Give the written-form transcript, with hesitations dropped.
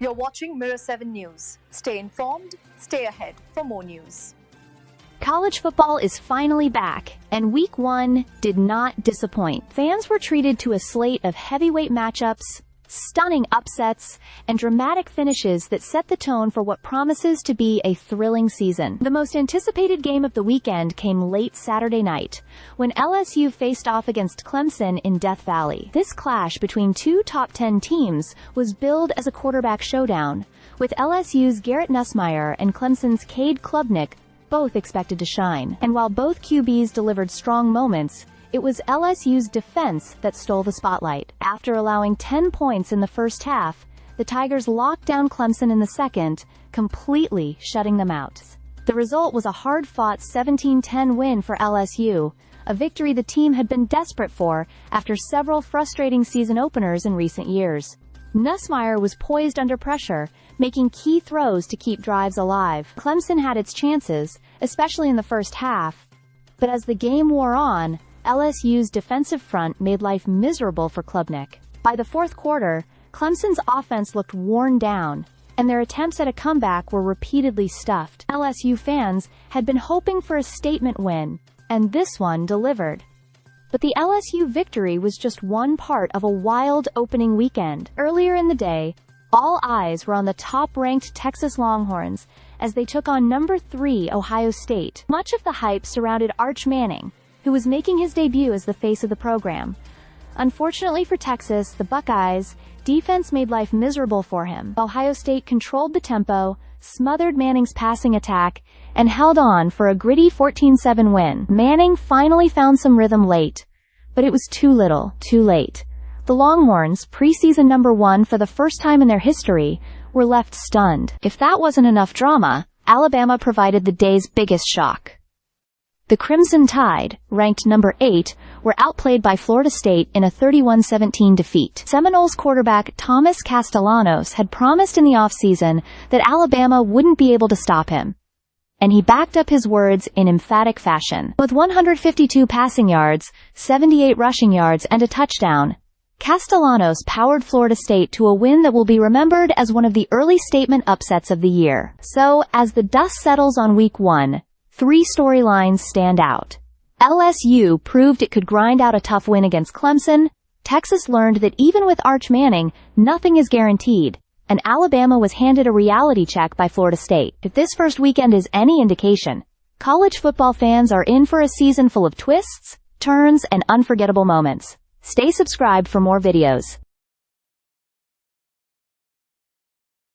You're watching Mirror 7 News. Stay informed, stay ahead for more news. College football is finally back, and Week 1 did not disappoint. Fans were treated to a slate of heavyweight matchups, stunning upsets, and dramatic finishes that set the tone for what promises to be a thrilling season. The most anticipated game of the weekend came late Saturday night, when LSU faced off against Clemson in Death Valley. This clash between two top 10 teams was billed as a quarterback showdown, with LSU's Garrett Nussmeier and Clemson's Cade Klubnik both expected to shine. And while both QBs delivered strong moments, it was LSU's defense that stole the spotlight. After allowing 10 points in the first half, the Tigers locked down Clemson in the second, completely shutting them out. The result was a hard-fought 17-10 win for LSU, a victory the team had been desperate for after several frustrating season openers in recent years. Nussmeier was poised under pressure, making key throws to keep drives alive. Clemson had its chances, especially in the first half, but as the game wore on, LSU's defensive front made life miserable for Klubnik. By the fourth quarter, Clemson's offense looked worn down, and their attempts at a comeback were repeatedly stuffed. LSU fans had been hoping for a statement win, and this one delivered. But the LSU victory was just one part of a wild opening weekend. Earlier in the day, all eyes were on the top-ranked Texas Longhorns as they took on number 3 Ohio State. Much of the hype surrounded Arch Manning, who was making his debut as the face of the program. Unfortunately for Texas, the Buckeyes' defense made life miserable for him. Ohio State controlled the tempo, smothered Manning's passing attack, and held on for a gritty 14-7 win. Manning finally found some rhythm late, but it was too little, too late. The Longhorns, preseason number 1 for the first time in their history, were left stunned. If that wasn't enough drama, Alabama provided the day's biggest shock. The Crimson Tide, ranked number 8, were outplayed by Florida State in a 31-17 defeat. Seminoles quarterback Thomas Castellanos had promised in the offseason that Alabama wouldn't be able to stop him, and he backed up his words in emphatic fashion. With 152 passing yards, 78 rushing yards, and a touchdown, Castellanos powered Florida State to a win that will be remembered as one of the early statement upsets of the year. So, as the dust settles on Week 1, 3 storylines stand out. LSU proved it could grind out a tough win against Clemson, Texas learned that even with Arch Manning, nothing is guaranteed, and Alabama was handed a reality check by Florida State. If this first weekend is any indication, college football fans are in for a season full of twists, turns, and unforgettable moments. Stay subscribed for more videos.